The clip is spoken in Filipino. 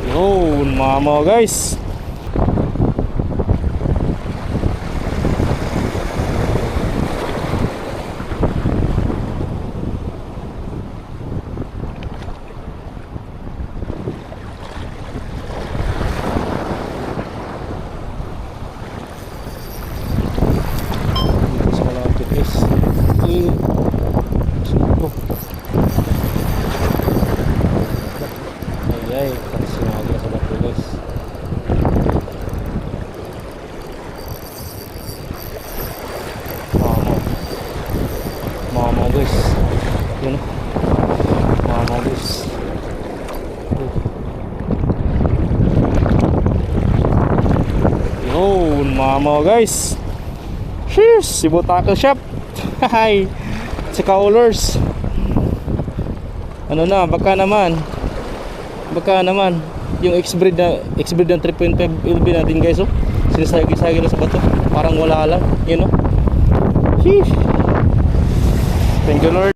Yun mga guys. Mas malapit guys. Ay, kasi nga sa bato guys. Mama guys. Yun o. Mama guys. Yun mama guys. Sheesh, Cebu Tackle Shop. Hi. Si Kaulers. Ano na, baka naman yung X-breed ng 3.5 LB natin guys, oh. Sinisagi-sagi na sa bato. Parang wala lang, you know. Sheesh. Thank you Lord.